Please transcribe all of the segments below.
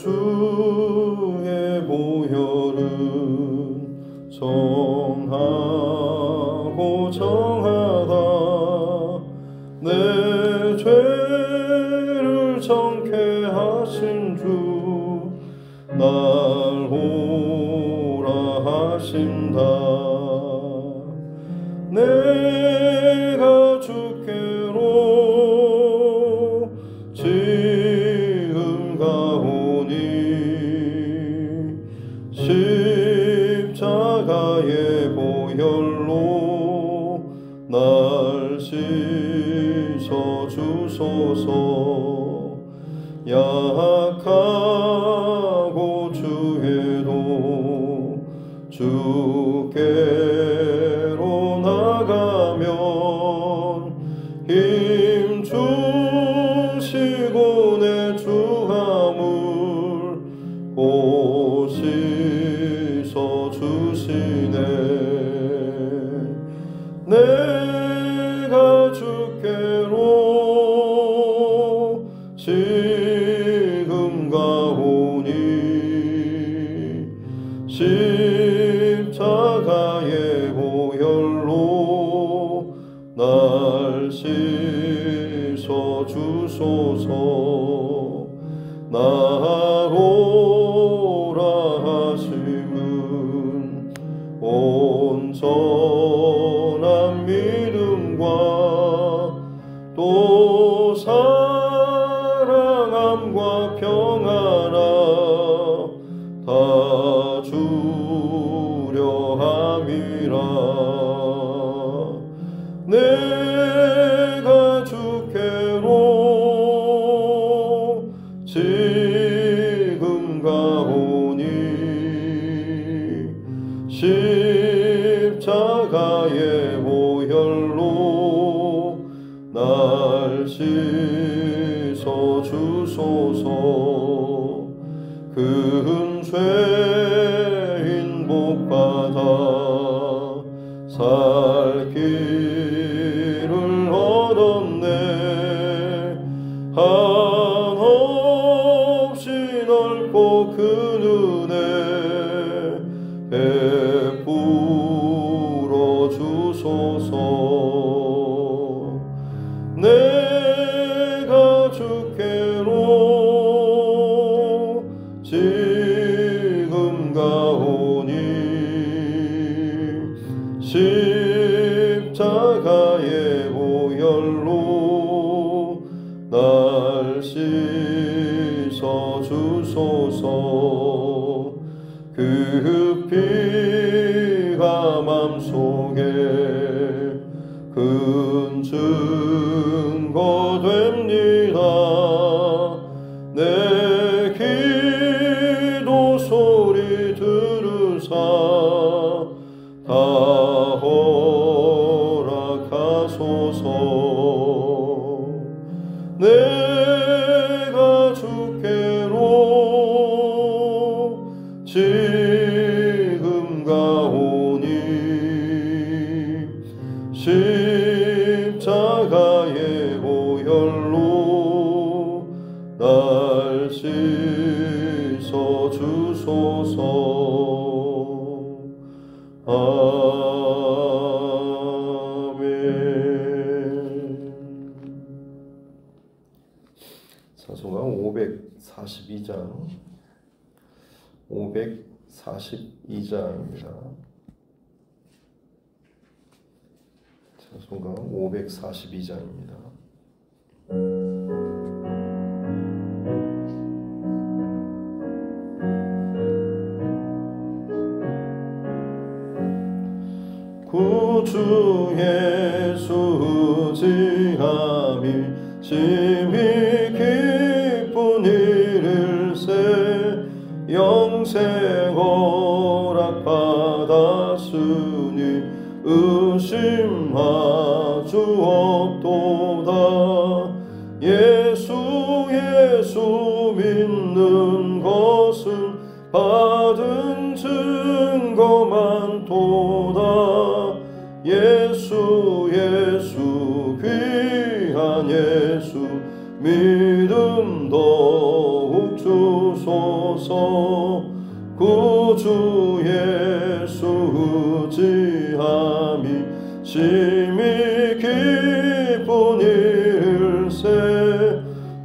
주의 보혈은 정하고 정하다. 내 죄를 정케 하신 주 날 오라 하신다. 내가 주께로 지금 가오니 십자가의 보혈로 날 씻어 주소서. 약하고 주해도 주께로 나가면 힘 주시고 내 주함을 곧 씻어 주시네. 내가 주께로 지금 가오니 십자가의 보혈로 날 씻어 주소서. 나로라 하심은 온전한 믿음과 또 사랑함과 평안함 다 주려 함이라. 내가 주께로 지금 가오니 십자가의 보혈로 날 씻어 주소서. 큰 죄인 복받아 살 길을 얻었네. 한없이 넓고 큰 은혜 베풀어 주소서. 내가 주께로 지금 가오니 십자가의 보혈로 날 씻어 주소서. 그 피가 맘속에 큰 증거 됩니다. 내 기도 소리 들으사 다 허락하소서. 내가 주께로 지금 가오니 십자가의 보혈로 날 씻어 주소서. 아멘. 찬송가 542장 542장입니다. 찬송가 542장입니다. 구주 예수 지함이 심히 기쁜 일일세. 영생 허락 받았으니 의심하 주 없도다. 예수 믿는 것은 받은 증거 많도다. 예수 귀한 예수 믿음 더욱 주소. 주소서. 구주 예수 의지함이 심히 기쁜 일세.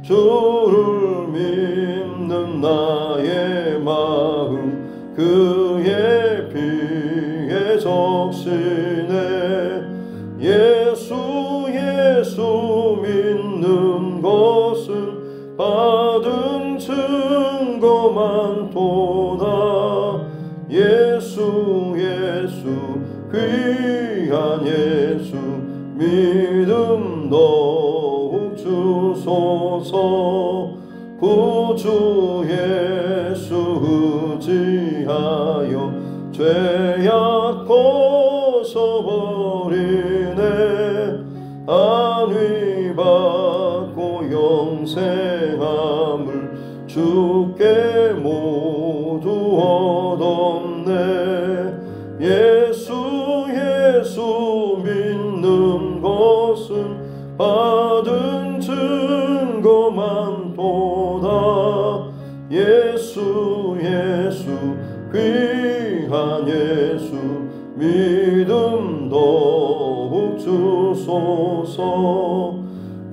주를 믿는 나의 마음 그의 피에 적시네. 예수 믿는 것은 받은 증거만 도다. 예수 귀한 예수 믿음 더욱 주소서. 구주 예수 의지하여 죄악 벗어버리네. 안위 받고 영생함을 주께 모두 얻었네. 예수 믿는 것은 받은 증거만 도다. 예수 귀한 예수 믿음 더욱 주소서.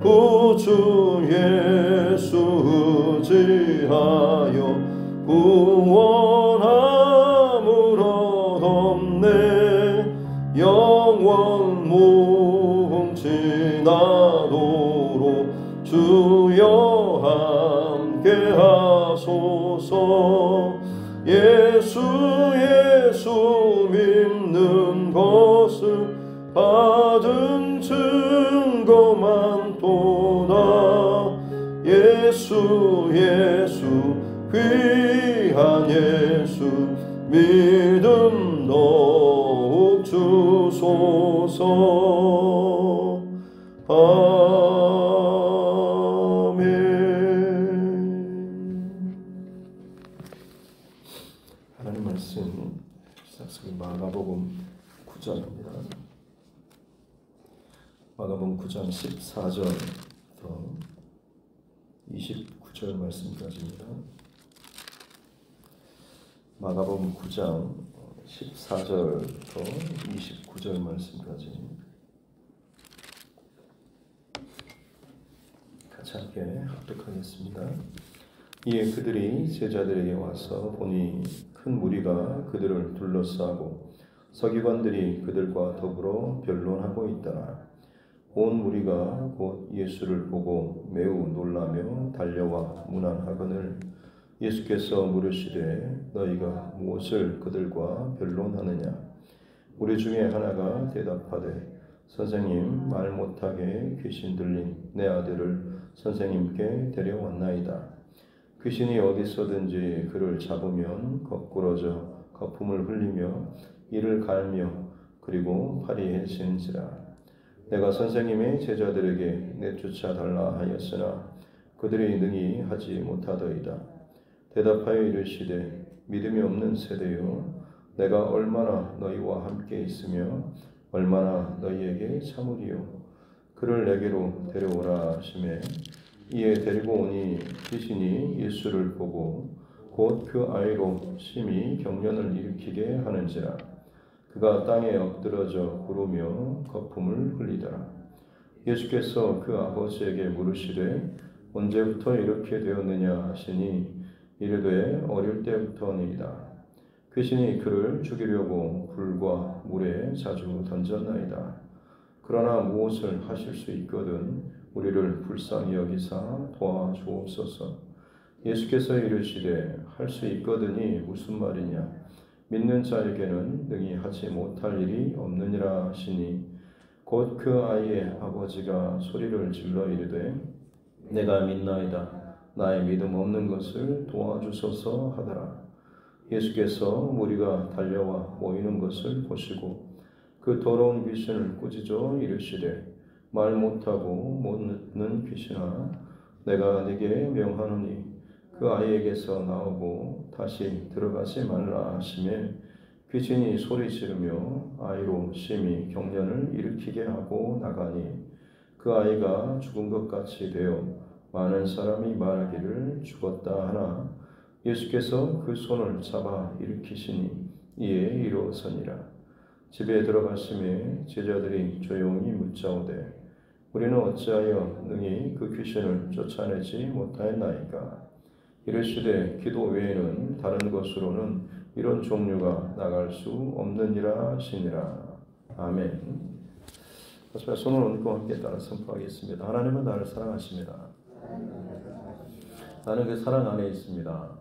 구주 예수 의지하여 구원함을 얻었네. 영원 무궁지나도록 주여 함께 하소서. 예수 믿는 것은 받은 증거만 도다. 예수 귀한 예수 믿음 더욱 주소서. 하나님 말씀 마가복음 9장입니다. 마가복음 9장 14절부터 29절 말씀까지입니다. 마가복음 9장 14절부터 29절 말씀까지 같이 함께 합독하겠습니다. 이에 그들이 제자들에게 와서 보니 큰 무리가 그들을 둘러싸고 서기관들이 그들과 더불어 변론하고 있더라. 온 무리가 곧 예수를 보고 매우 놀라며 달려와 문안하거늘 예수께서 물으시되 너희가 무엇을 그들과 변론하느냐. 우리 중에 하나가 대답하되 선생님, 말 못하게 귀신 들린 내 아들을 선생님께 데려왔나이다. 귀신이 어디서든지 그를 잡으면 거꾸러져 거품을 흘리며 이를 갈며 그리고 팔이 해지는지라. 내가 선생님의 제자들에게 내쫓아 달라 하였으나 그들이 능히 하지 못하더이다. 대답하여 이르시되 믿음이 없는 세대여, 내가 얼마나 너희와 함께 있으며 얼마나 너희에게 참으리요. 그를 내게로 데려오라 하시매 이에 데리고 오니 귀신이 예수를 보고 곧 그 아이로 심히 경련을 일으키게 하는지라. 그가 땅에 엎드러져 구르며 거품을 흘리더라. 예수께서 그 아버지에게 물으시되 언제부터 이렇게 되었느냐 하시니 이르되 어릴 때부터니이다. 귀신이 그를 죽이려고 불과 물에 자주 던졌나이다. 그러나 무엇을 하실 수 있거든 우리를 불쌍히 여기사 도와주옵소서. 예수께서 이르시되 할 수 있거든이 무슨 말이냐. 믿는 자에게는 능히 하지 못할 일이 없느니라 하시니 곧 그 아이의 아버지가 소리를 질러 이르되 내가 믿나이다. 나의 믿음 없는 것을 도와주소서 하더라. 예수께서 무리가 달려와 모이는 것을 보시고 그 더러운 귀신을 꾸짖어 이르시되 말 못하고 못 듣는 귀신아, 내가 네게 명하노니 그 아이에게서 나오고 다시 들어가지 말라 하시매 귀신이 소리 지르며 아이로 심히 경련을 일으키게 하고 나가니 그 아이가 죽은 것 같이 되어 많은 사람이 말하기를 죽었다 하나 예수께서 그 손을 잡아 일으키시니 이에 이루어서니라. 집에 들어가심에 제자들이 조용히 묻자오되 우리는 어찌하여 능히 그 귀신을 쫓아내지 못하였나이까. 이르시되 기도 외에는 다른 것으로는 이런 종류가 나갈 수 없느니라 하시니라. 아멘. 손을 얹고 함께 따라 선포하겠습니다. 하나님은 나를 사랑하십니다. 나는 그 사랑 안에 있습니다.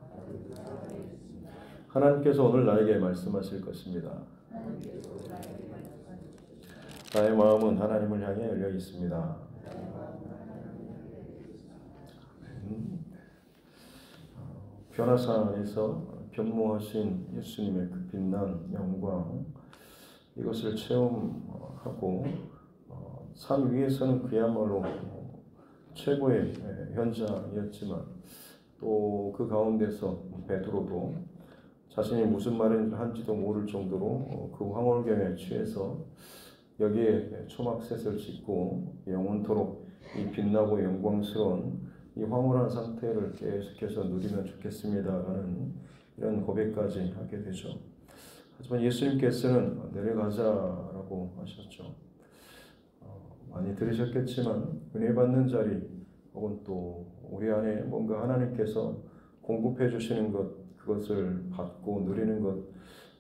하나님께서 오늘 나에게 말씀하실 것입니다. 나의 마음은 하나님을 향해 열려 있습니다. 변화산에서 변모하신 예수님의 그 빛난 영광, 이것을 체험하고 산 위에서는 그야말로 최고의 현장이었지만 또 그 가운데서 베드로도 자신이 무슨 말을 한지도 모를 정도로 그 황홀경에 취해서 여기에 초막셋을 짓고 영원토록 이 빛나고 영광스러운 이 황홀한 상태를 계속해서 누리면 좋겠습니다라는 이런 고백까지 하게 되죠. 하지만 예수님께서는 내려가자라고 하셨죠. 많이 들으셨겠지만 은혜 받는 자리 혹은 또 우리 안에 뭔가 하나님께서 공급해 주시는 것, 그것을 받고 누리는 것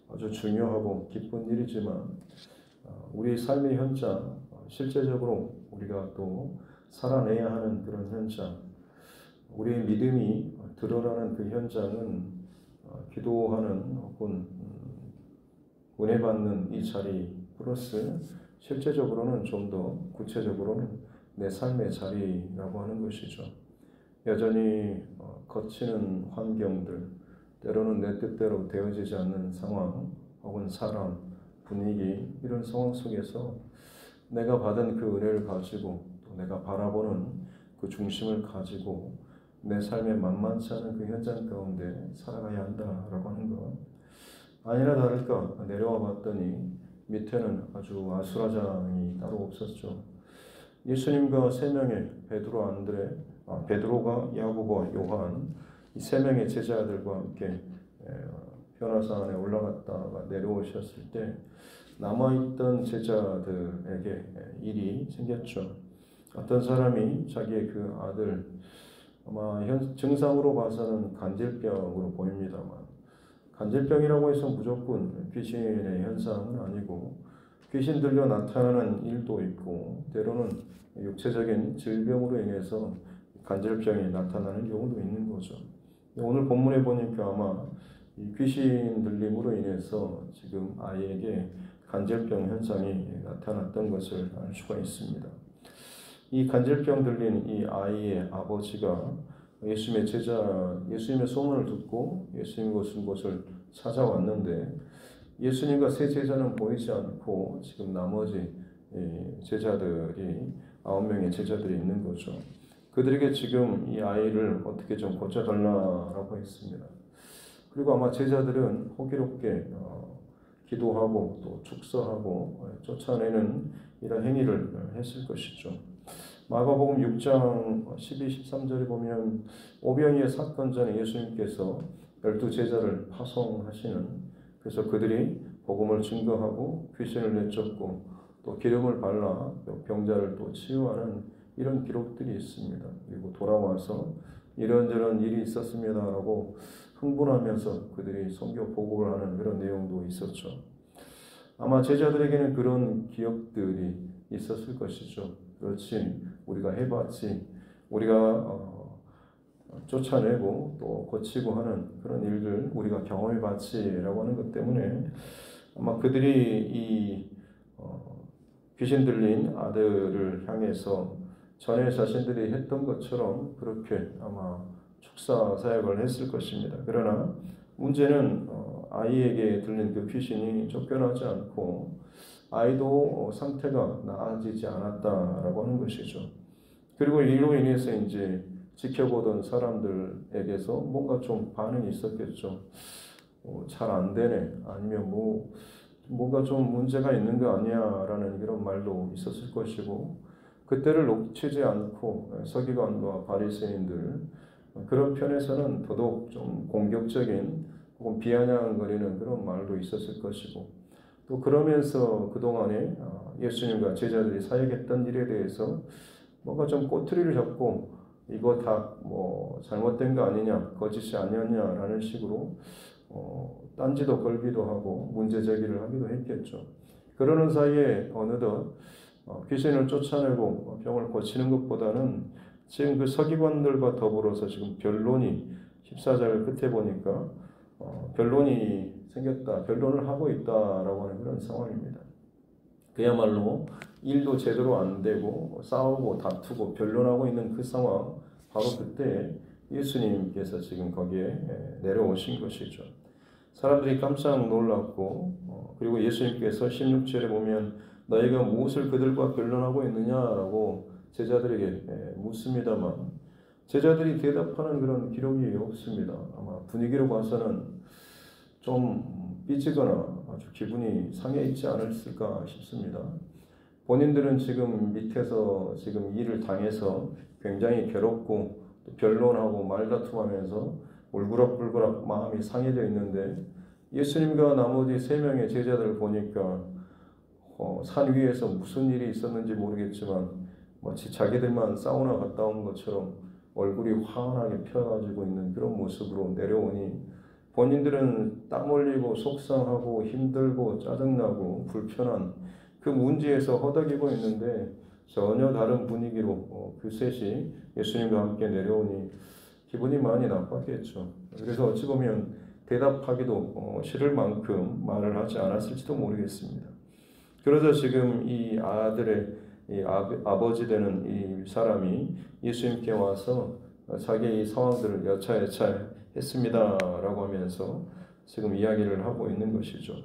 아주 중요하고 기쁜 일이지만 우리 삶의 현장, 실제적으로 우리가 또 살아내야 하는 그런 현장, 우리의 믿음이 드러나는 그 현장은 기도하는 혹은 은혜 받는 이 자리 플러스 실제적으로는 좀 더 구체적으로는 내 삶의 자리라고 하는 것이죠. 여전히 거치는 환경들, 때로는 내 뜻대로 되어지지 않는 상황 혹은 사람, 분위기, 이런 상황 속에서 내가 받은 그 은혜를 가지고 또 내가 바라보는 그 중심을 가지고 내 삶에 만만치 않은 그 현장 가운데 살아가야 한다라고 하는 것. 아니나 다를까 내려와 봤더니 밑에는 아주 아수라장이 따로 없었죠. 예수님과 세 명의 베드로가 야고보와 요한, 이 세 명의 제자들과 함께 변화산에 올라갔다가 내려오셨을 때 남아있던 제자들에게 일이 생겼죠. 어떤 사람이 자기의 그 아들, 아마 증상으로 봐서는 간질병으로 보입니다만, 간질병이라고 해서 무조건 귀신의 현상은 아니고 귀신 들려 나타나는 일도 있고 때로는 육체적인 질병으로 인해서 간질병이 나타나는 경우도 있는 거죠. 오늘 본문에 보니까 아마 이 귀신 들림으로 인해서 지금 아이에게 간질병 현상이 나타났던 것을 알 수가 있습니다. 이 간질병 들린 이 아이의 아버지가 예수님의 소문을 듣고 예수님 곳을 찾아왔는데 예수님과 세 제자는 보이지 않고 지금 나머지 제자들이 9명의 제자들이 있는 거죠. 그들에게 지금 이 아이를 어떻게 좀 고쳐달라고 했습니다. 그리고 아마 제자들은 호기롭게 기도하고 또 축사하고 쫓아내는 이런 행위를 했을 것이죠. 마가복음 6장 12, 13절에 보면 오병이의 사건 전에 예수님께서 12제자를 파송하시는, 그래서 그들이 복음을 증거하고 귀신을 내쫓고 또 기름을 발라 병자를 또 치유하는 이런 기록들이 있습니다. 그리고 돌아와서 이런저런 일이 있었습니다라고 흥분하면서 그들이 선교 보고를 하는 그런 내용도 있었죠. 아마 제자들에게는 그런 기억들이 있었을 것이죠. 그렇지, 우리가 해봤지, 우리가 쫓아내고 또 고치고 하는 그런 일들 우리가 경험해봤지라고 하는 것 때문에 아마 그들이 이 귀신 들린 아들을 향해서 전에 자신들이 했던 것처럼 그렇게 아마 축사 사역을 했을 것입니다. 그러나 문제는 아이에게 들린 그 귀신이 쫓겨나지 않고 아이도 상태가 나아지지 않았다라고 하는 것이죠. 그리고 이로 인해서 이제 지켜보던 사람들에게서 뭔가 좀 반응이 있었겠죠. 잘 안 되네, 아니면 뭔가 좀 문제가 있는 거 아니야라는 이런 말도 있었을 것이고, 그때를 놓치지 않고 서기관과 바리새인들 그런 편에서는 더더욱 좀 공격적인 혹은 비아냥거리는 그런 말도 있었을 것이고 또 그러면서 그동안에 예수님과 제자들이 사역했던 일에 대해서 뭔가 좀 꼬투리를 잡고 이거 다 뭐 잘못된 거 아니냐, 거짓이 아니었냐라는 식으로 딴지도 걸기도 하고 문제 제기를 하기도 했겠죠. 그러는 사이에 어느덧 귀신을 쫓아내고 병을 고치는 것보다는 지금 그 서기관들과 더불어서 지금 변론이 14절 끝에 보니까 변론이 생겼다, 변론을 하고 있다라고 하는 그런 상황입니다. 그야말로 일도 제대로 안 되고 싸우고 다투고 변론하고 있는 그 상황, 바로 그때 예수님께서 지금 거기에 내려오신 것이죠. 사람들이 깜짝 놀랐고 그리고 예수님께서 16절에 보면 너희가 무엇을 그들과 변론하고 있느냐라고 제자들에게 묻습니다만 제자들이 대답하는 그런 기록이 없습니다. 아마 분위기로 봐서는 좀 삐지거나 아주 기분이 상해 있지 않았을까 싶습니다. 본인들은 지금 밑에서 지금 일을 당해서 굉장히 괴롭고 또 변론하고 말다툼하면서 울그락불그락 마음이 상해져 있는데 예수님과 나머지 3명의 제자들을 보니까 산 위에서 무슨 일이 있었는지 모르겠지만 마치 자기들만 사우나 갔다 온 것처럼 얼굴이 환하게 펴가지고 있는 그런 모습으로 내려오니 본인들은 땀 흘리고 속상하고 힘들고 짜증나고 불편한 그 문제에서 허덕이고 있는데 전혀 다른 분위기로 그 셋이 예수님과 함께 내려오니 기분이 많이 나빴겠죠. 그래서 어찌 보면 대답하기도 싫을 만큼 말을 하지 않았을지도 모르겠습니다. 그러자 지금 이 아들의 이 아버지 되는 이 사람이 예수님께 와서 자기의 이 상황들을 여차여차했습니다라고 하면서 지금 이야기를 하고 있는 것이죠.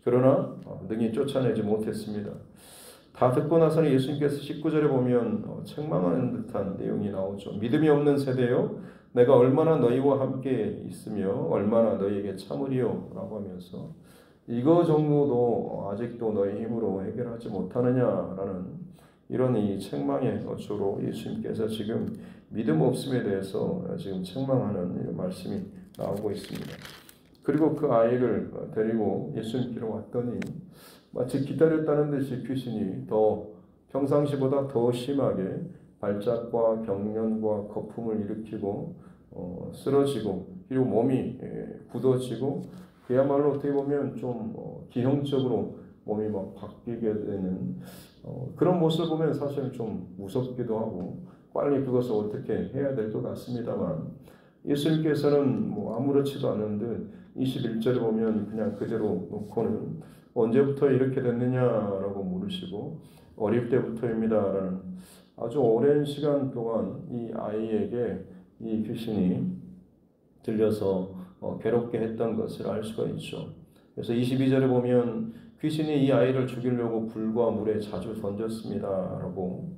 그러나 능히 쫓아내지 못했습니다. 다 듣고 나서는 예수님께서 19절에 보면 책망하는 듯한 내용이 나오죠. 믿음이 없는 세대요, 내가 얼마나 너희와 함께 있으며 얼마나 너희에게 참으리요 라고 하면서 이거 정도도 아직도 너희 힘으로 해결하지 못하느냐라는 이런 이 책망의 어조로 예수님께서 지금 믿음 없음에 대해서 지금 책망하는 이런 말씀이 나오고 있습니다. 그리고 그 아이를 데리고 예수님께로 왔더니 마치 기다렸다는 듯이 귀신이 더 평상시보다 더 심하게 발작과 경련과 거품을 일으키고 쓰러지고 그리고 몸이 굳어지고 그야말로 어떻게 보면 좀 기형적으로 몸이 막 바뀌게 되는 그런 모습을 보면 사실 좀 무섭기도 하고 빨리 그것을 어떻게 해야 될 것 같습니다만 예수님께서는 뭐 아무렇지도 않은 듯 21절에 보면 그냥 그대로 놓고는 언제부터 이렇게 됐느냐라고 물으시고 어릴 때부터입니다라는 아주 오랜 시간 동안 이 아이에게 이 귀신이 들려서 괴롭게 했던 것을 알 수가 있죠. 그래서 22절에 보면 귀신이 이 아이를 죽이려고 불과 물에 자주 던졌습니다라고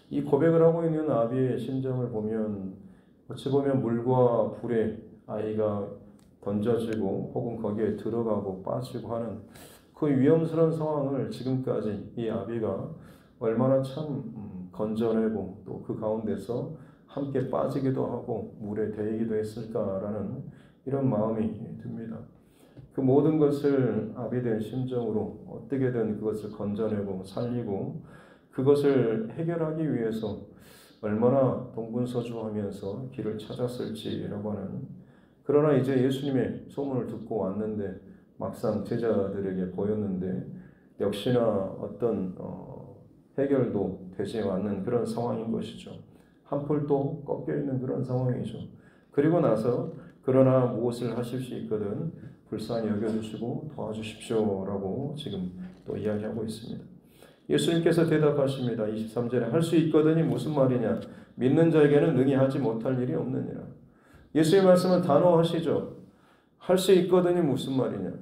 이 고백을 하고 있는 아비의 심정을 보면 어찌 보면 물과 불에 아이가 던져지고 혹은 거기에 들어가고 빠지고 하는 그 위험스러운 상황을 지금까지 이 아비가 얼마나 참 건져내고 또 그 가운데서 함께 빠지기도 하고 물에 데이기도 했을까라는 이런 마음이 듭니다. 그 모든 것을 아비된 심정으로 어떻게든 그것을 건져내고 살리고 그것을 해결하기 위해서 얼마나 동분서주하면서 길을 찾았을지라고 하는 그러나 이제 예수님의 소문을 듣고 왔는데 막상 제자들에게 보였는데 역시나 어떤 해결도 되지 않는 그런 상황인 것이죠. 한풀도 꺾여 있는 그런 상황이죠. 그리고 나서 그러나 무엇을 하실 수 있거든 불쌍히 여겨주시고 도와주십시오라고 지금 또 이야기하고 있습니다. 예수님께서 대답하십니다. 23절에 할 수 있거든이 무슨 말이냐? 믿는 자에게는 능히 하지 못할 일이 없느니라. 예수의 말씀은 단호하시죠. 할 수 있거든이 무슨 말이냐?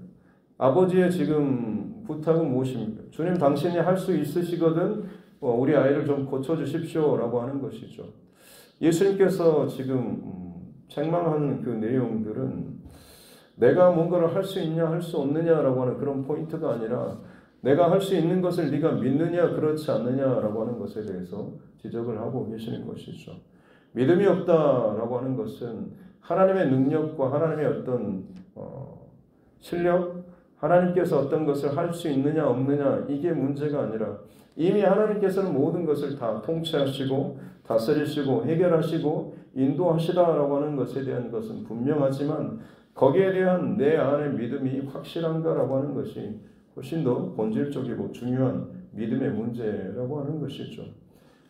아버지의 지금 부탁은 무엇입니까? 주님 당신이 할 수 있으시거든 우리 아이를 좀 고쳐주십시오라고 하는 것이죠. 예수님께서 지금 책망한 그 내용들은 내가 뭔가를 할 수 있냐 할 수 없느냐라고 하는 그런 포인트가 아니라 내가 할 수 있는 것을 네가 믿느냐 그렇지 않느냐라고 하는 것에 대해서 지적을 하고 계시는 것이죠. 믿음이 없다라고 하는 것은 하나님의 능력과 하나님의 어떤 실력, 하나님께서 어떤 것을 할 수 있느냐 없느냐 이게 문제가 아니라 이미 하나님께서는 모든 것을 다 통치하시고 다스리시고 해결하시고 인도하시다라고 하는 것에 대한 것은 분명하지만 거기에 대한 내 안의 믿음이 확실한가라고 하는 것이 훨씬 더 본질적이고 중요한 믿음의 문제라고 하는 것이죠.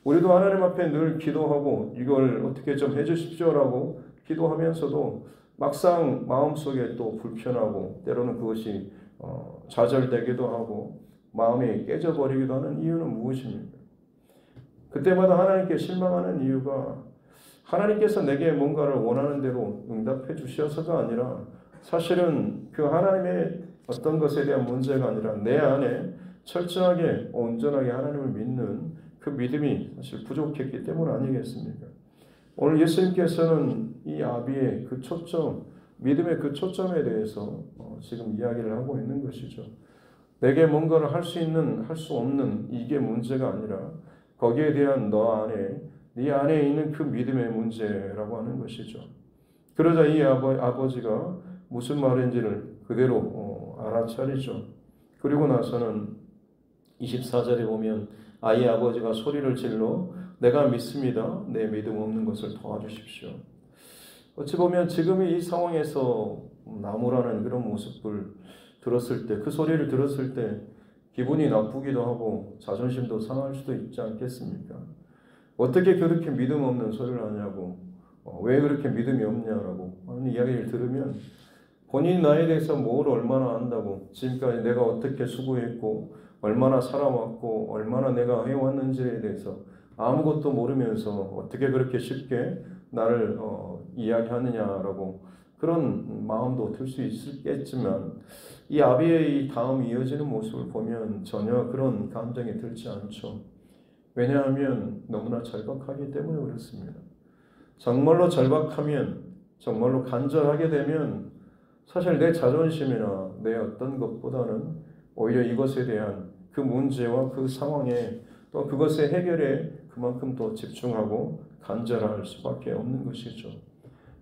우리도 하나님 앞에 늘 기도하고 이걸 어떻게 좀 해주십시오라고 기도하면서도 막상 마음속에 또 불편하고 때로는 그것이 좌절되기도 하고 마음이 깨져버리기도 하는 이유는 무엇입니까? 그때마다 하나님께 실망하는 이유가 하나님께서 내게 뭔가를 원하는 대로 응답해 주셔서가 아니라 사실은 그 하나님의 어떤 것에 대한 문제가 아니라 내 안에 철저하게 온전하게 하나님을 믿는 그 믿음이 사실 부족했기 때문 아니겠습니까? 오늘 예수님께서는 이 아비의 그 초점, 믿음의 그 초점에 대해서 지금 이야기를 하고 있는 것이죠. 내게 뭔가를 할 수 있는, 할 수 없는 이게 문제가 아니라 거기에 대한 너 안에, 네 안에 있는 그 믿음의 문제라고 하는 것이죠. 그러자 이 아버지가 무슨 말인지를 그대로 알아차리죠. 그리고 나서는 24절에 보면 아이의 아버지가 소리를 질러 내가 믿습니다. 내 믿음 없는 것을 도와주십시오. 어찌 보면 지금 이 상황에서 나무라는 그런 모습을 들었을 때, 그 소리를 들었을 때 기분이 나쁘기도 하고 자존심도 상할 수도 있지 않겠습니까? 어떻게 그렇게 믿음 없는 소리를 하냐고, 왜 그렇게 믿음이 없냐라고 하는 이야기를 들으면 본인 나에 대해서 뭘 얼마나 안다고, 지금까지 내가 어떻게 수고했고 얼마나 살아왔고 얼마나 내가 해왔는지에 대해서 아무것도 모르면서 어떻게 그렇게 쉽게 나를 이야기하느냐라고 그런 마음도 들 수 있겠지만 이 아비의 이 다음 이어지는 모습을 보면 전혀 그런 감정이 들지 않죠. 왜냐하면 너무나 절박하기 때문에 그렇습니다. 정말로 절박하면, 정말로 간절하게 되면 사실 내 자존심이나 내 어떤 것보다는 오히려 이것에 대한 그 문제와 그 상황에 또 그것의 해결에 그만큼 더 집중하고 간절할 수밖에 없는 것이죠.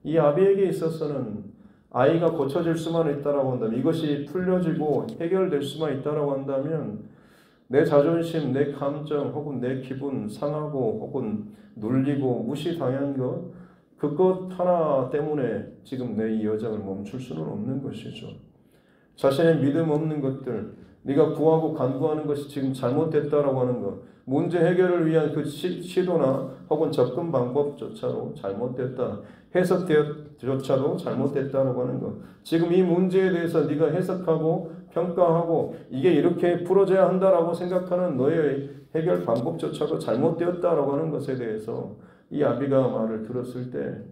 이 아비에게 있어서는 아이가 고쳐질 수만 있다라고 한다면, 이것이 풀려지고 해결될 수만 있다라고 한다면 내 자존심, 내 감정 혹은 내 기분 상하고 혹은 눌리고 무시당한 것, 그것 하나 때문에 지금 내 이 여정을 멈출 수는 없는 것이죠. 자신의 믿음 없는 것들, 네가 구하고 간구하는 것이 지금 잘못됐다라고 하는 것, 문제 해결을 위한 그 시도나 혹은 접근 방법조차도 잘못됐다, 해석조차도 잘못됐다라고 하는 것, 지금 이 문제에 대해서 네가 해석하고 평가하고 이게 이렇게 풀어져야 한다라고 생각하는 너의 해결 방법조차도 잘못되었다라고 하는 것에 대해서 이 아비가 말을 들었을 때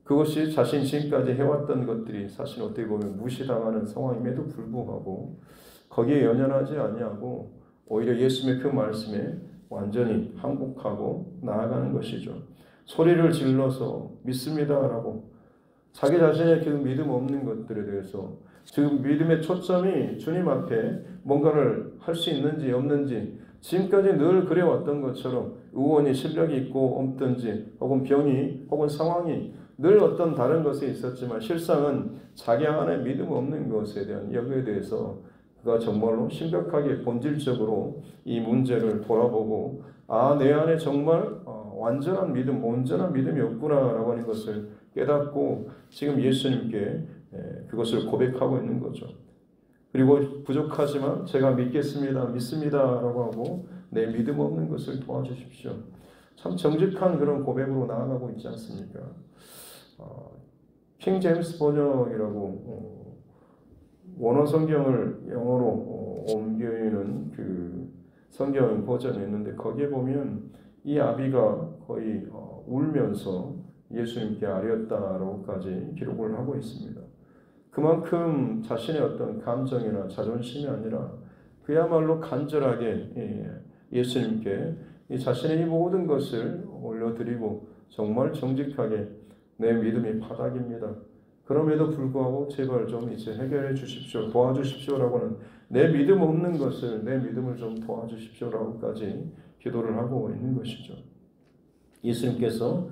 그것이 자신 지금까지 해왔던 것들이 사실 어떻게 보면 무시당하는 상황임에도 불구하고 거기에 연연하지 아니하고 오히려 예수님의 그 말씀에 완전히 항복하고 나아가는 것이죠. 소리를 질러서 믿습니다라고 자기 자신의 그 믿음 없는 것들에 대해서 지금 믿음의 초점이 주님 앞에 뭔가를 할 수 있는지 없는지, 지금까지 늘 그래왔던 것처럼 의원이 실력이 있고 없든지 혹은 병이 혹은 상황이 늘 어떤 다른 것에 있었지만 실상은 자기 안에 믿음 없는 것에 대한 여기에 대해서 그가 정말로 심각하게 본질적으로 이 문제를 돌아보고 내 안에 정말 완전한 믿음, 온전한 믿음이 없구나라고 하는 것을 깨닫고 지금 예수님께 그것을 고백하고 있는 거죠. 그리고 부족하지만 제가 믿겠습니다, 믿습니다라고 하고 내 믿음 없는 것을 도와주십시오. 참 정직한 그런 고백으로 나아가고 있지 않습니까? 킹 제임스 번역이라고 원어 성경을 영어로 옮기는 그 성경 버전이 있는데 거기에 보면 이 아비가 거의 울면서 예수님께 아뢰었다라고까지 기록을 하고 있습니다. 그만큼 자신의 어떤 감정이나 자존심이 아니라 그야말로 간절하게 예수님께 자신의 이 모든 것을 올려드리고 정말 정직하게 내 믿음이 바닥입니다. 그럼에도 불구하고 제발 좀 이제 해결해 주십시오, 도와주십시오라고는 내 믿음 없는 것을, 내 믿음을 좀 도와주십시오라고까지 기도를 하고 있는 것이죠. 예수님께서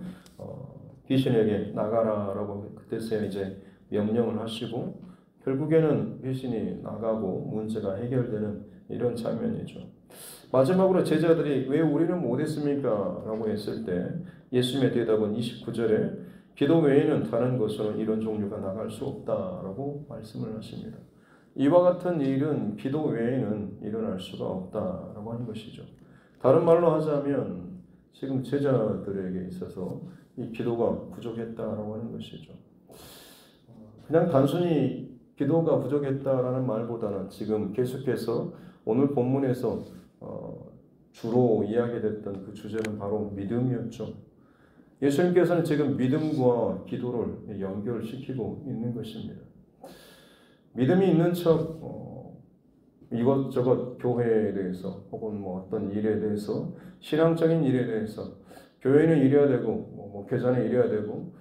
귀신에게 나가라라고 그때서야 이제 명령을 하시고 결국에는 귀신이 나가고 문제가 해결되는 이런 장면이죠. 마지막으로 제자들이 왜 우리는 못했습니까? 라고 했을 때 예수님의 대답은 29절에 기도 외에는 다른 것으로 이런 종류가 나갈 수 없다라고 말씀을 하십니다. 이와 같은 일은 기도 외에는 일어날 수가 없다라고 하는 것이죠. 다른 말로 하자면 지금 제자들에게 있어서 이 기도가 부족했다라고 하는 것이죠. 그냥 단순히 기도가 부족했다라는 말보다는 지금 계속해서 오늘 본문에서 주로 이야기됐던 그 주제는 바로 믿음이었죠. 예수님께서는 지금 믿음과 기도를 연결시키고 있는 것입니다. 믿음이 있는 척 이것저것 교회에 대해서 혹은 뭐 어떤 일에 대해서 신앙적인 일에 대해서 교회는 이래야 되고 목회자는 이래야 되고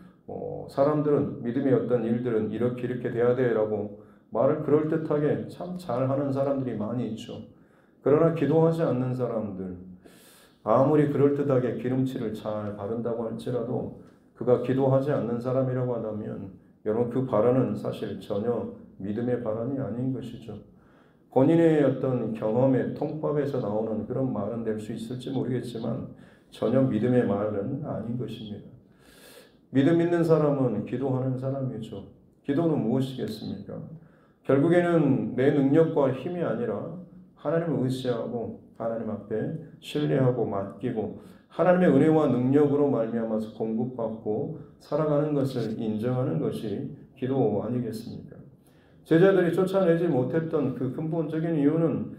사람들은 믿음의 어떤 일들은 이렇게 돼야 돼라고 말을 그럴듯하게 참 잘하는 사람들이 많이 있죠. 그러나 기도하지 않는 사람들 아무리 그럴듯하게 기름칠을 잘 바른다고 할지라도 그가 기도하지 않는 사람이라고 한다면 여러분 그 발언은 사실 전혀 믿음의 발언이 아닌 것이죠. 본인의 어떤 경험의 통밥에서 나오는 그런 말은 될 수 있을지 모르겠지만 전혀 믿음의 말은 아닌 것입니다. 믿음 있는 사람은 기도하는 사람이죠. 기도는 무엇이겠습니까? 결국에는 내 능력과 힘이 아니라 하나님을 의지하고 하나님 앞에 신뢰하고 맡기고 하나님의 은혜와 능력으로 말미암아서 공급받고 살아가는 것을 인정하는 것이 기도 아니겠습니까? 제자들이 쫓아내지 못했던 그 근본적인 이유는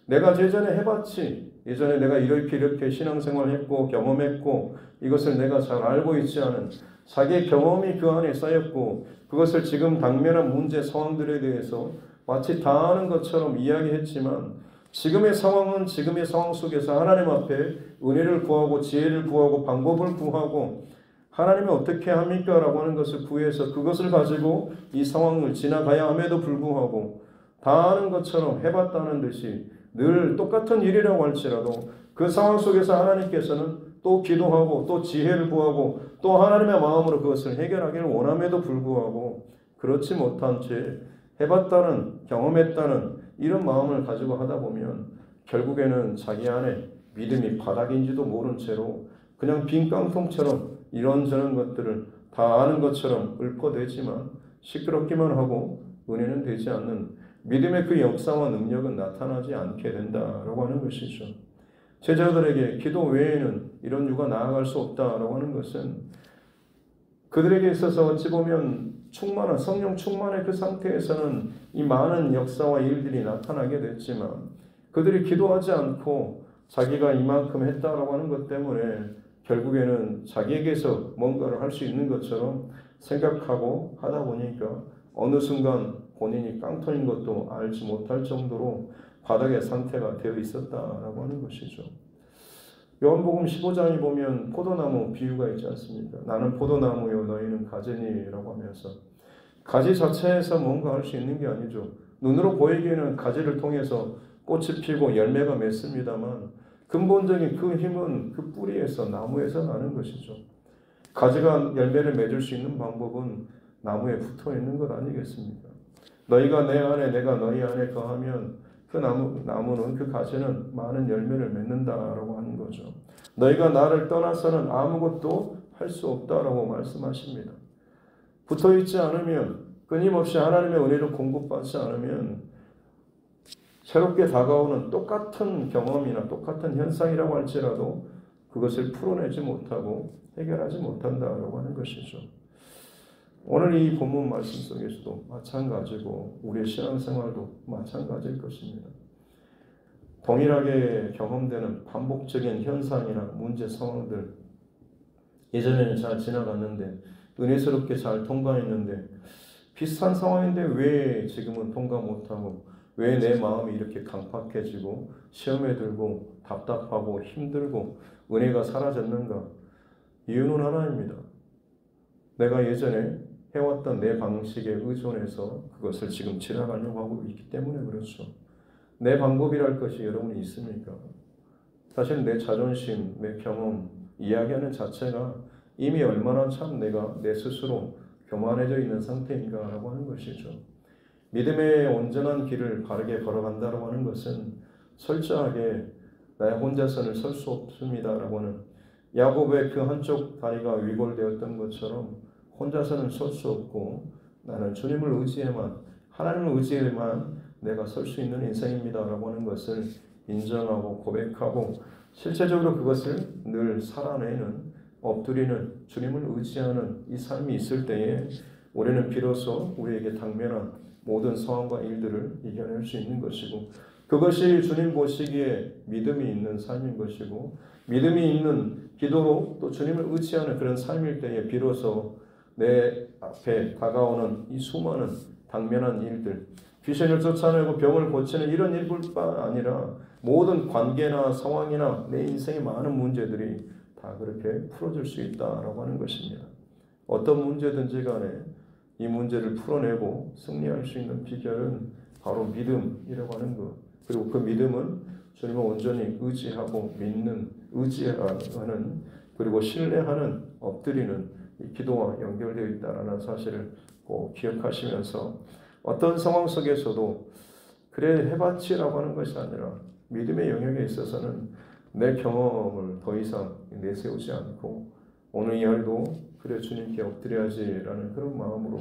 내가 예전에 해봤지, 예전에 내가 이렇게 신앙생활했고 경험했고 이것을 내가 잘 알고 있지 않은 자기의 경험이 그 안에 쌓였고 그것을 지금 당면한 문제 상황들에 대해서 마치 다 아는 것처럼 이야기했지만 지금의 상황은 지금의 상황 속에서 하나님 앞에 은혜를 구하고 지혜를 구하고 방법을 구하고 하나님이 어떻게 합니까? 라고 하는 것을 구해서 그것을 가지고 이 상황을 지나가야 함에도 불구하고 다 아는 것처럼 해봤다는 듯이 늘 똑같은 일이라고 할지라도 그 상황 속에서 하나님께서는 또 기도하고 또 지혜를 구하고 또 하나님의 마음으로 그것을 해결하기를 원함에도 불구하고 그렇지 못한 채 해봤다는 경험했다는 이런 마음을 가지고 하다 보면 결국에는 자기 안에 믿음이 바닥인지도 모른 채로 그냥 빈 깡통처럼 이런저런 것들을 다 아는 것처럼 읊어대지만 시끄럽기만 하고 은혜는 되지 않는 믿음의 그 역사와 능력은 나타나지 않게 된다라고 하는 것이죠. 제자들에게 기도 외에는 이런 유가 나아갈 수 없다라고 하는 것은 그들에게 있어서 어찌 보면 충만한 성령 충만의 그 상태에서는 이 많은 역사와 일들이 나타나게 됐지만 그들이 기도하지 않고 자기가 이만큼 했다라고 하는 것 때문에 결국에는 자기에게서 뭔가를 할 수 있는 것처럼 생각하고 하다 보니까 어느 순간 본인이 깡통인 것도 알지 못할 정도로 바닥의 상태가 되어 있었다라고 하는 것이죠. 요한복음 15장에 보면 포도나무 비유가 있지 않습니까? 나는 포도나무요 너희는 가지니라고 하면서 가지 자체에서 뭔가 할 수 있는 게 아니죠. 눈으로 보이기에는 가지를 통해서 꽃이 피고 열매가 맺습니다만 근본적인 그 힘은 그 뿌리에서 나무에서 나는 것이죠. 가지가 열매를 맺을 수 있는 방법은 나무에 붙어 있는 것 아니겠습니까? 너희가 내 안에 내가 너희 안에 거하면 그 나무는 그 가지는 많은 열매를 맺는다라고 하는 거죠. 너희가 나를 떠나서는 아무것도 할 수 없다라고 말씀하십니다. 붙어 있지 않으면 끊임없이 하나님의 은혜를 공급받지 않으면 새롭게 다가오는 똑같은 경험이나 똑같은 현상이라고 할지라도 그것을 풀어내지 못하고 해결하지 못한다라고 하는 것이죠. 오늘 이 본문 말씀 속에서도 마찬가지고 우리의 신앙생활도 마찬가지일 것입니다. 동일하게 경험되는 반복적인 현상이나 문제 상황들 예전에는 잘 지나갔는데 은혜스럽게 잘 통과했는데 비슷한 상황인데 왜 지금은 통과 못하고 왜 내 마음이 이렇게 강팍해지고 시험에 들고 답답하고 힘들고 은혜가 사라졌는가? 이유는 하나입니다. 내가 예전에 해왔던 내 방식에 의존해서 그것을 지금 지나가려고 하고 있기 때문에 그렇죠. 내 방법이랄 것이 여러분이 있습니까? 사실 내 자존심, 내 경험, 이야기하는 자체가 이미 얼마나 참 내가 내 스스로 교만해져 있는 상태인가라고 하는 것이죠. 믿음의 온전한 길을 바르게 걸어간다고 하는 것은 철저하게 나 혼자서는 설 수 없습니다라고 하는, 야곱의 그 한쪽 다리가 위골되었던 것처럼 혼자서는 설 수 없고 나는 주님을 의지해만, 하나님을 의지해만 내가 설 수 있는 인생입니다라고 하는 것을 인정하고 고백하고 실제적으로 그것을 늘 살아내는, 엎드리는, 주님을 의지하는 이 삶이 있을 때에 우리는 비로소 우리에게 당면한 모든 상황과 일들을 이겨낼 수 있는 것이고, 그것이 주님 보시기에 믿음이 있는 삶인 것이고, 믿음이 있는 기도로 또 주님을 의지하는 그런 삶일 때에 비로소 내 앞에 다가오는 이 수많은 당면한 일들, 귀신을 쫓아내고 병을 고치는 이런 일뿐만 아니라 모든 관계나 상황이나 내 인생의 많은 문제들이 다 그렇게 풀어질 수 있다라고 하는 것입니다. 어떤 문제든지 간에 이 문제를 풀어내고 승리할 수 있는 비결은 바로 믿음이라고 하는 것. 그리고 그 믿음은 주님을 온전히 의지하고 믿는, 의지하는, 그리고 신뢰하는, 엎드리는 이 기도와 연결되어 있다는 사실을 꼭 기억하시면서 어떤 상황 속에서도 그래 해봤지라고 하는 것이 아니라 믿음의 영역에 있어서는 내 경험을 더 이상 내세우지 않고 오늘 이 하루도 그래 주님께 엎드려야지라는 그런 마음으로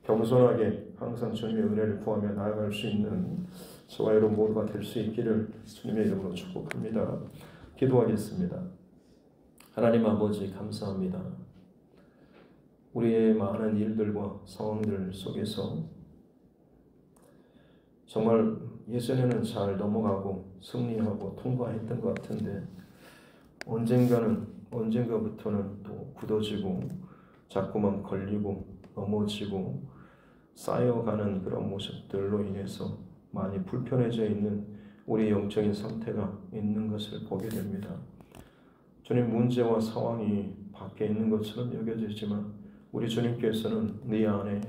겸손하게 항상 주님의 은혜를 구하며 나아갈 수 있는 저와 여러분 모두가 될 수 있기를 주님의 이름으로 축복합니다. 기도하겠습니다. 하나님 아버지 감사합니다. 우리의 많은 일들과 상황들 속에서 정말 예전에는 잘 넘어가고 승리하고 통과했던 것 같은데 언젠가부터는 또 굳어지고 자꾸만 걸리고 넘어지고 쌓여가는 그런 모습들로 인해서 많이 불편해져 있는 우리 영적인 상태가 있는 것을 보게 됩니다. 주님, 문제와 상황이 밖에 있는 것처럼 여겨지지만 우리 주님께서는 네 안에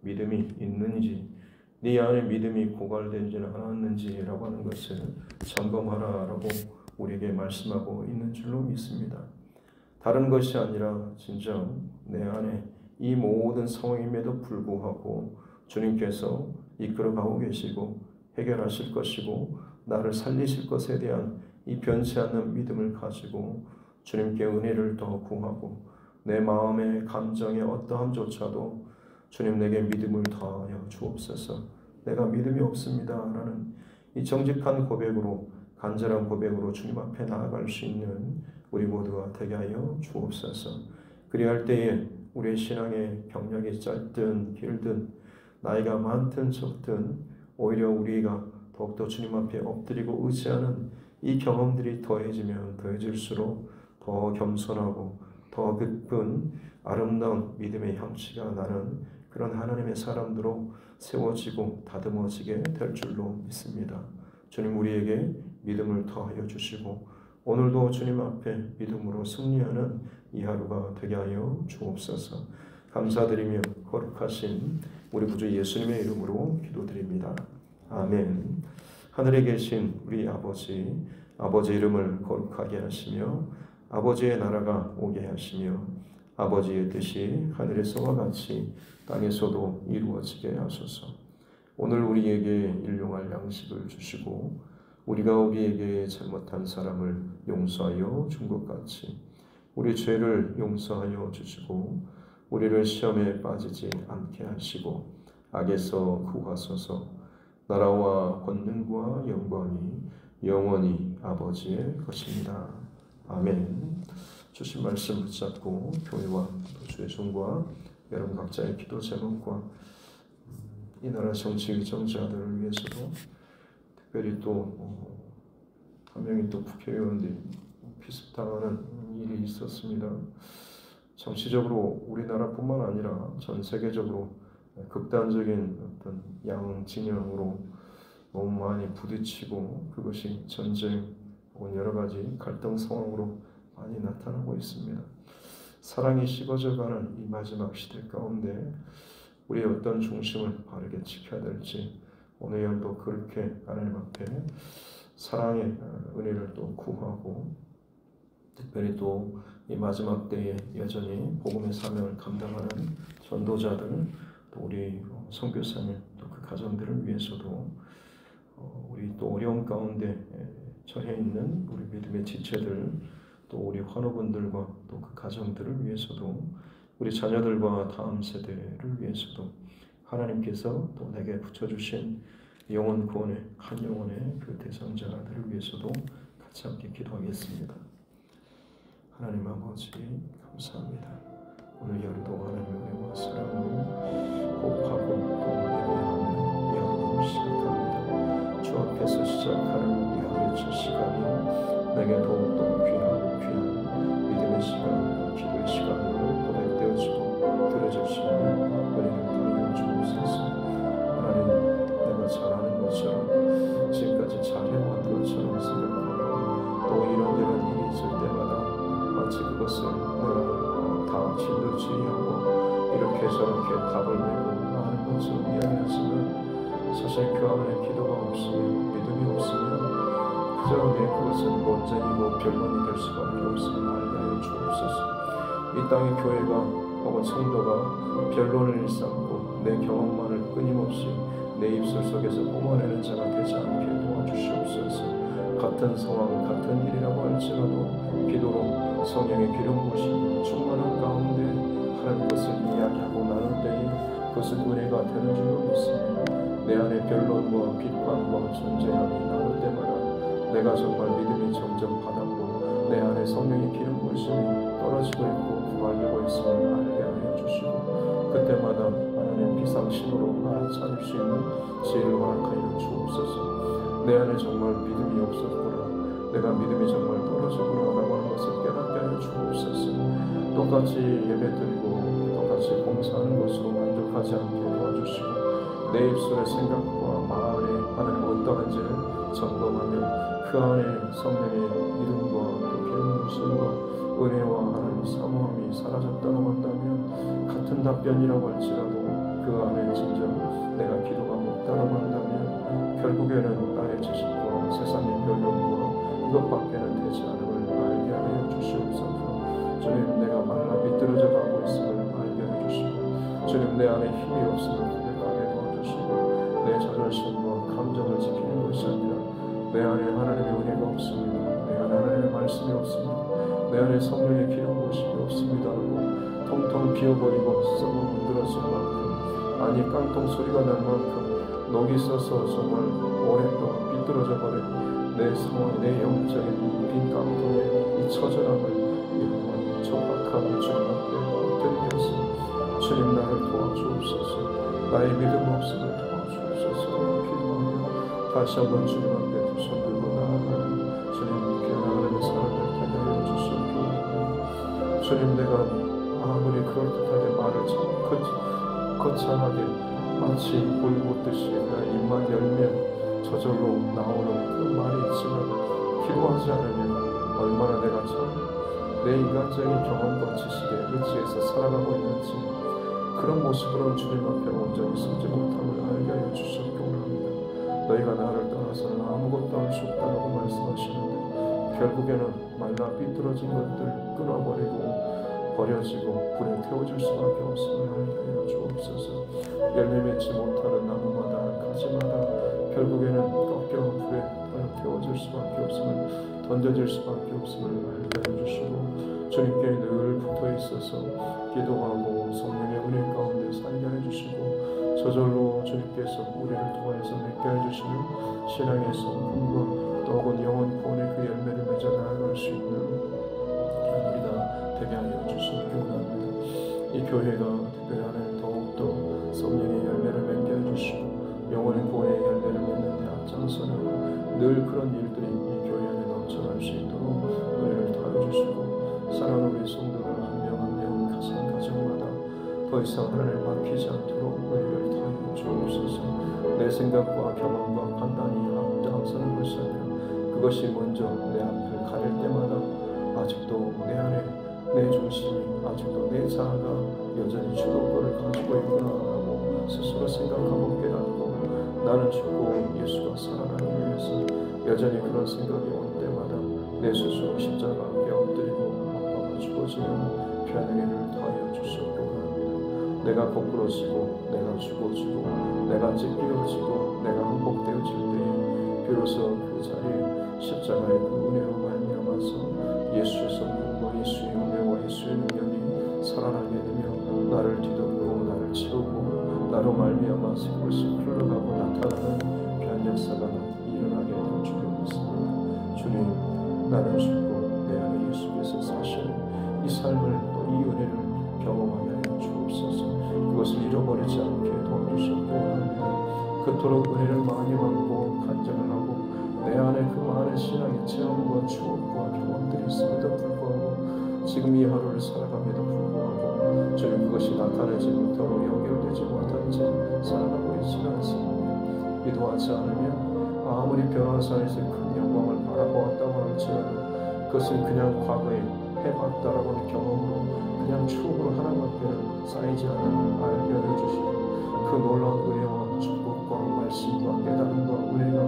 믿음이 있는지, 네 안에 믿음이 고갈되지는 않았는지라고 하는 것을 점검하라라고 우리에게 말씀하고 있는 줄로 믿습니다. 다른 것이 아니라 진정 내 안에 이 모든 상황임에도 불구하고 주님께서 이끌어가고 계시고 해결하실 것이고 나를 살리실 것에 대한 이 변치 않는 믿음을 가지고 주님께 은혜를 더 구하고 내 마음의 감정의 어떠함조차도 주님 내게 믿음을 더하여 주옵소서. 내가 믿음이 없습니다 라는 이 정직한 고백으로, 간절한 고백으로 주님 앞에 나아갈 수 있는 우리 모두가 되게 하여 주옵소서. 그리할 때에 우리의 신앙의 경력이 짧든 길든 나이가 많든 적든 오히려 우리가 더욱더 주님 앞에 엎드리고 의지하는 이 경험들이 더해지면 더해질수록 더 겸손하고 더 깊은 아름다운 믿음의 향취가 나는 그런 하나님의 사람들로 세워지고 다듬어지게 될 줄로 믿습니다. 주님, 우리에게 믿음을 더하여 주시고 오늘도 주님 앞에 믿음으로 승리하는 이 하루가 되게 하여 주옵소서. 감사드리며 거룩하신 우리 구주 예수님의 이름으로 기도드립니다. 아멘. 하늘에 계신 우리 아버지, 아버지 이름을 거룩하게 하시며 아버지의 나라가 오게 하시며 아버지의 뜻이 하늘에서와 같이 땅에서도 이루어지게 하소서. 오늘 우리에게 일용할 양식을 주시고 우리가 우리에게 잘못한 사람을 용서하여 준 것 같이 우리 죄를 용서하여 주시고 우리를 시험에 빠지지 않게 하시고 악에서 구하소서. 나라와 권능과 영광이 영원히 아버지의 것입니다. 아멘. 주신 말씀 붙잡고 교회와 주의 종과 여러분 각자의 기도 제목과 이 나라 정치 의정자들을 위해서도 특별히 또 한 명이 또 국회의원들이 피습당하는 일이 있었습니다. 정치적으로 우리나라뿐만 아니라 전 세계적으로 극단적인 어떤 양진영으로 너무 많이 부딪히고 그것이 전쟁 혹은 여러 가지 갈등 상황으로 많이 나타나고 있습니다. 사랑이 식어져가는 이 마지막 시대 가운데 우리의 어떤 중심을 바르게 지켜야 될지 오늘도 그렇게 하나님 앞에 사랑의 은혜를 또 구하고 특별히 또 이 마지막 때에 여전히 복음의 사명을 감당하는 전도자들, 또 우리 선교사님, 또 그 가정들을 위해서도 우리 또 어려움 가운데 처해 있는 우리 믿음의 지체들, 또 우리 환우분들과 또 그 가정들을 위해서도 우리 자녀들과 다음 세대를 위해서도 하나님께서 또 내게 붙여주신 영혼 구원의 한 영혼의 그 대상자들을 위해서도 같이 함께 기도하겠습니다. 하나님 아버지 감사합니다. 오늘 하루도 하나님의 은혜와 사랑으로 호흡하고 또 예배하며 이 하루를 시작합니다. 주 앞에서 시작하는 이 하루의 첫 시간이 내게 더욱더 귀하고 귀한 믿음의 시간, 기도의 시간으로 고백되어지고 들어질 수 있는 은혜를 더하여 주옵소서. 하나님, 내가 잘하는 것처럼 지금까지 잘해온 것처럼 생각하고 또 이런저런 일이 있을 때마다 마치 그것을 내가 다 진두지휘하고 이렇게 저렇게 답을 내고 하는 것처럼 이야기하지만 사실 그 안에 기도가 없으면, 믿음이 없으면 그저 내 그것은 논쟁이고 변론이 될 수밖에 없음을 알게 하여 주옵소서. 이 땅의 교회가 혹은 성도가 변론을 일삼고 내 경험만을 끊임없이 내 입술 속에서 뿜어내는 자가 되지 않게 도와주시옵소서. 같은 상황, 같은 일이라고 할지라도 기도로 성령의 기름 부으심으로 충만한 가운데 하나님 것을 이야기하고 나눌 때에 그것은 은혜가 되는 줄로 믿습니다. 내 안에 변론과 비판과 존재함이 나올 때마다 내가 정말 믿음이 점점 바닥고 내 안에 성령의 기름 부으심이 떨어지고 있고 부활되고 있음을 알게 하여 주시고 그때마다 하나님 비상신호로 알아차릴 수 있는 지혜를 허락하여 주옵소서. 내 안에 정말 믿음이 없었구나, 내가 믿음이 정말 떨어지구나 라고 하는 것을 깨닫게 하여 주옵소서. 똑같이 예배드리고 똑같이 봉사하는 것으로 만족하지 않게 도와주시고 내 입술의 생각과 마음에 하나님 어떠한지를 점검하며 그 안에 성령의 이름과 또 기름 부으심과 은혜와 하나님 사모함이 사라졌다고 한다면 같은 답변이라고 할지라도 그 안에 진정 내가 기도가 없다고 한다면 결국에는 나의 지식과 세상의 변론과 이것밖에는 되지 않음을 알게 하여 주시옵소서. 주님, 내가 말라 비뚤어져 가고 있음을 알게 하여 주시고 주님, 내 안에 힘이 없음을 고백하게 도와주시고 내 자존심과 감정을 지키는 것이 아니라 내 안에 하나님의 은혜가 없습니다, 내 안에 하나님의 말씀이 없습니다, 내 안에 성령의 기름 부으심이 없습니다 하고 통통 비어버리고 썩어 문드러질 만큼, 아니 깡통 소리가 날 만큼 녹이 써서 정말 오랫동안 비뚤어져 버린 내 상황, 내 영적인 이 빈 깡통의 이 처절함을 이런 정확하게 주님 앞에 드리면서 주님, 나를 도와주옵소서. 나의 믿음 없음을 도와주옵소서. 기도하며 다시 한번 주님 앞에 두 손 들고 나아가는 주님 귀한 사랑을 되게 하여 주시옵소서. 주님, 내가 아무리 그럴듯하게 말을 참 거창하게 마치 물 붓듯이 내 입만 열면 저절로 나오는 그 말이 있지만 기도하지 않으면 얼마나 내가 참 내 인간적인 경험과 지식에 의지해서 살아가고 있는지 그런 모습으로는 주님 앞에 온전히 서지 못함을 알게 하여 주시기 원합니다. 너희가 나를 떠나서는 아무것도 할 수 없다고 말씀하시는데 결국에는 말라 삐뚤어진 것들 끊어버리고 버려지고 불에 태워질 수밖에 없음을 알게 하여 주옵소서. 열매 맺지 못하는 나무마다 가지마다 결국에는 꺾여 불에 태워질 수밖에 없음을, 던져질 수밖에 없음을 알게 하여 주시고 주님께 늘 붙어 있어서 기도하고 성령의 은혜 가운데 살게 해주시고 저절로 주님께서 우리를 통하여서 맺게 해주시는 신앙의 성품과 또 혹은 영혼 구원의 그 열매를 맺어 나아갈 수 있는 우리가 되게 하여 주시기 원합니다. 이 교회가 특별히 하나님 더욱더 성령의 열매를 맺게 해주시고 영혼의 구원의 열매를 맺는 데 앞장서는 늘 그런 일들이 이 교회 안에 넘쳐날 수 있도록 은혜를 더하여 주시고 사랑하는 우리 성도들 한 명 한 명 가정마다 더 이상 하나님을 맡기지 않도록 은혜를 더하여 주옵소서. 내 생각과 경험과 판단이 앞장서는 것이 아니라 그것이 먼저 내 앞을 가릴 때마다 아직도 내 안에 내 중심이, 아직도 내 자아가 여전히 주도권을 가지고 있구나 하고 스스로 생각하고 깨닫고 나는 죽고 예수가 살아나기 위해서 여전히 그런 생각이 올 때마다 내 스스로 십자가 앞에 엎드리고 아빠가 죽어지면 편하게를 더하여 주시옵고 합니다. 내가 거꾸러지고 내가 죽어지고 내가 찢겨지고 내가 항복되어질 때에 비로소 그 자리에 십자가의 그 은혜로 말미암아서 예수의 성령과 예수의 은혜와 예수의 능력이 살아나게 되며 나를 뒤덮고 나를 채우고 나로 말미암아서 그것이 흘러가고 나타나는 변역사가 일어나게 될 줄을 믿습니다. 주님, 나는 죽고 내 안에 예수께서 사시는 이 삶을 또 이 은혜를 경험하게 하여 주옵소서. 그것을 잃어버리지 않게 도와주시옵고 원합니다. 그토록 은혜를 많이 받고 간증을 하고 내 안에 그 많은 신앙의 체험과 추억과 경험들이 있음에도 불구하고 지금 이 하루를 살아감에도 불구하고 주님 그것이 나타내지 못하고 연결되지 못한 채 살아가고 있지는 않습니다. 기도하지 않으면 아무리 변화사에서 큰 영광을 바라보았다고 할지라도 그것은 그냥 과거에 해봤다라고 하는 경험으로 그냥 추억으로 하나밖에 쌓이지 않는 알게 하여 주시고 그 놀라운 은혜와 축복과 말씀과 깨달음과 은혜가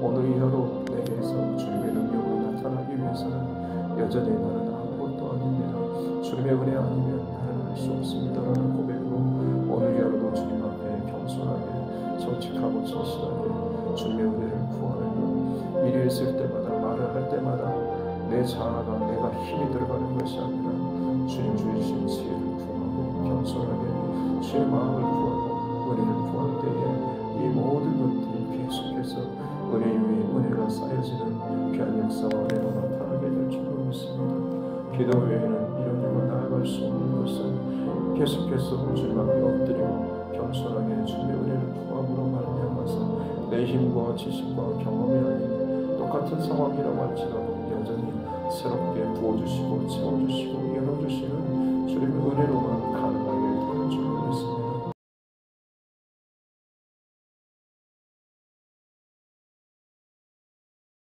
오늘 이 하루 내게서 주님의 능력으로 나타나기 위해서는 여전히 나는 아무것도 아닙니다. 주님의 은혜 아니면 나는 할 수 없습니다라는 고백으로 오늘 이 하루도 주님 앞에 겸손하게 정직하고 진실하게 주님의 은혜를 구하는 일이 있을 때마다 말을 할 때마다 내 자아가 내가 힘이 들어가는 것이 아니라 주님 주신 지혜를 구하고 겸손하게 주의 마음을 구하고 은혜를 구할 때에 이 모든 것들이 계속해서 은혜 위에 은혜가 쌓여지는 귀한 역사와 은혜로 나타나게 될 줄로 믿습니다. 기도 외에는 이런 일과 나아갈 수 없는 것은 계속해서 주님 앞에 엎드리고 겸손하게 주님의 은혜를 구함으로 말미암아서 내 힘과 지식과 경험이 아닌 똑같은 상황이라고 할지라도 여전히 새롭게 부어주시고 채워주시고 열어주시는 주님의 은혜로